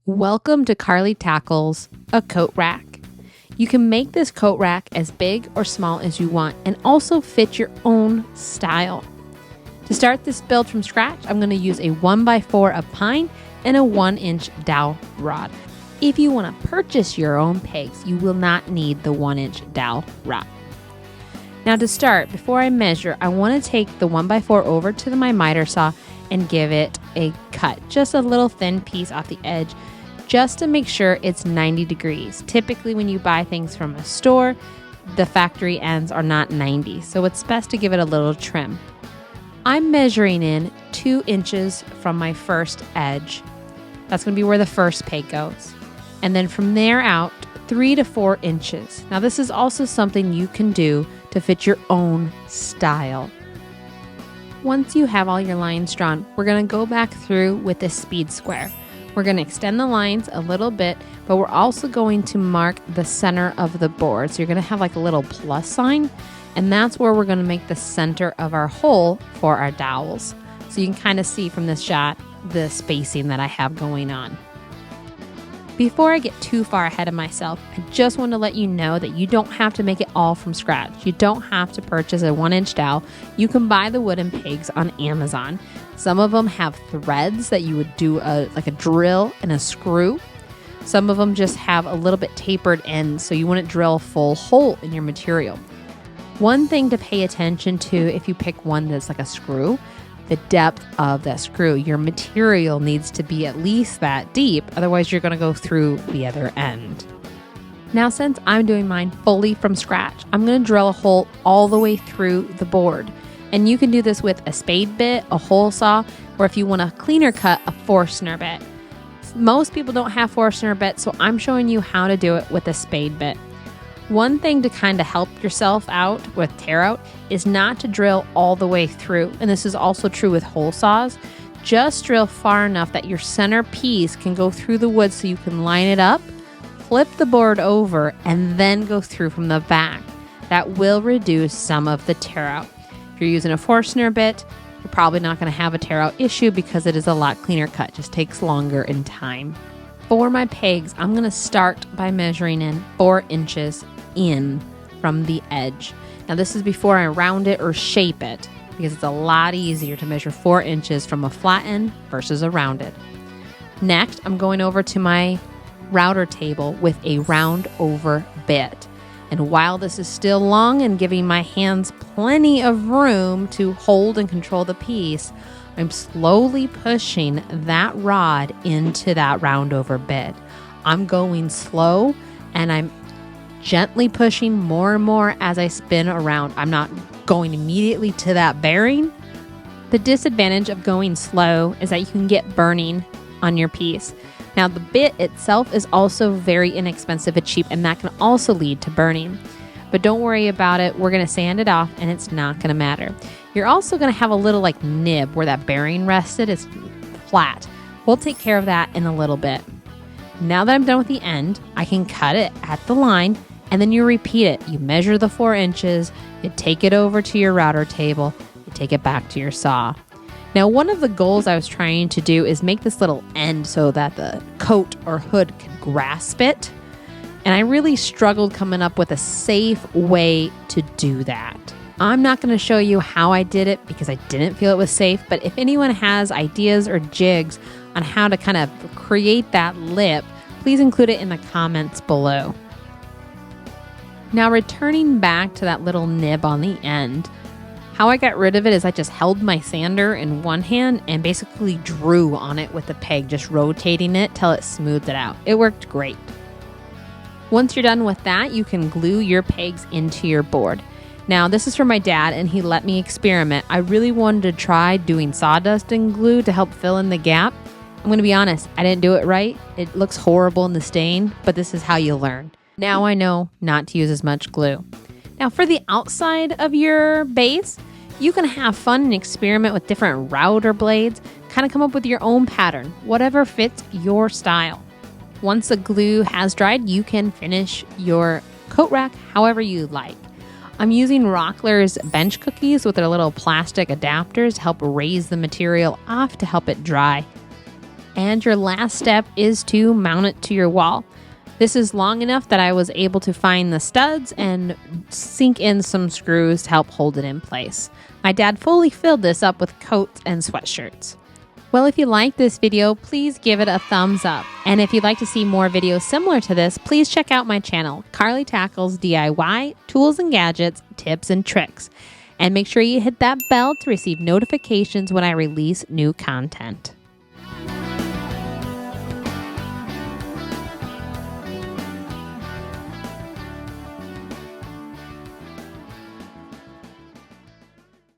Welcome to Carly Tackles a coat rack. You can make this coat rack as big or small as you want and also fit your own style. To start this build from scratch, I'm going to use a 1x4 of pine and a 1-inch dowel rod. If you want to purchase your own pegs, you will not need the 1-inch dowel rod. Now to start, before I measure, I want to take the 1x4 over to my miter saw and give it a cut, just a little thin piece off the edge, just to make sure it's 90 degrees. Typically when you buy things from a store, the factory ends are not 90, so it's best to give it a little trim. I'm measuring in 2 inches from my first edge. That's going to be where the first peg goes. And then from there out, 3 to 4 inches. Now this is also something you can do to fit your own style. Once you have all your lines drawn, we're going to go back through with this speed square. We're going to extend the lines a little bit, but we're also going to mark the center of the board. So you're going to have like a little plus sign, and that's where we're going to make the center of our hole for our dowels. So you can kind of see from this shot the spacing that I have going on. Before I get too far ahead of myself, I just want to let you know that you don't have to make it all from scratch. You don't have to purchase a 1-inch dowel. You can buy the wooden pegs on Amazon. Some of them have threads that you would do like a drill and a screw. Some of them just have a little bit tapered ends, so you wouldn't drill a full hole in your material. One thing to pay attention to if you pick one that's like a screw, the depth of that screw. Your material needs to be at least that deep, otherwise you're going to go through the other end. Now since I'm doing mine fully from scratch, I'm going to drill a hole all the way through the board. And you can do this with a spade bit, a hole saw, or if you want a cleaner cut, a Forstner bit. Most people don't have Forstner bits, so I'm showing you how to do it with a spade bit. One thing to kind of help yourself out with tear out is not to drill all the way through. And this is also true with hole saws. Just drill far enough that your center piece can go through the wood so you can line it up, flip the board over, and then go through from the back. That will reduce some of the tear out. If you're using a Forstner bit, you're probably not going to have a tear out issue because it is a lot cleaner cut. It just takes longer in time. For my pegs, I'm going to start by measuring in 4 inches in from the edge. Now this is before I round it or shape it, because it's a lot easier to measure 4 inches from a flat end versus a rounded. Next, I'm going over to my router table with a round over bit. And while this is still long and giving my hands plenty of room to hold and control the piece, I'm slowly pushing that rod into that round over bit. I'm going slow and I'm gently pushing more and more as I spin around. I'm not going immediately to that bearing. The disadvantage of going slow is that you can get burning on your piece. Now the bit itself is also very inexpensive and cheap, and that can also lead to burning. But don't worry about it. We're going to sand it off and it's not going to matter. You're also going to have a little like nib where that bearing rested is flat. We'll take care of that in a little bit. Now that I'm done with the end, I can cut it at the line, and then you repeat it. You measure the 4 inches, you take it over to your router table, you take it back to your saw. Now, one of the goals I was trying to do is make this little end so that the coat or hood can grasp it. And I really struggled coming up with a safe way to do that. I'm not going to show you how I did it because I didn't feel it was safe, but if anyone has ideas or jigs on how to kind of create that lip, please include it in the comments below. Now, returning back to that little nib on the end, how I got rid of it is I just held my sander in one hand and basically drew on it with the peg, just rotating it till it smoothed it out. It worked great. Once you're done with that, you can glue your pegs into your board. Now, this is from my dad, and he let me experiment. I really wanted to try doing sawdust and glue to help fill in the gap. I'm going to be honest, I didn't do it right. It looks horrible in the stain, but this is how you learn. Now I know not to use as much glue. Now for the outside of your base, you can have fun and experiment with different router blades, kind of come up with your own pattern, whatever fits your style. Once the glue has dried, you can finish your coat rack however you like. I'm using Rockler's bench cookies with their little plastic adapters to help raise the material off to help it dry. And your last step is to mount it to your wall. This is long enough that I was able to find the studs and sink in some screws to help hold it in place. My dad fully filled this up with coats and sweatshirts. Well, if you liked this video, please give it a thumbs up. And if you'd like to see more videos similar to this, please check out my channel, Carly Tackles DIY, Tools and Gadgets, Tips and Tricks. And make sure you hit that bell to receive notifications when I release new content.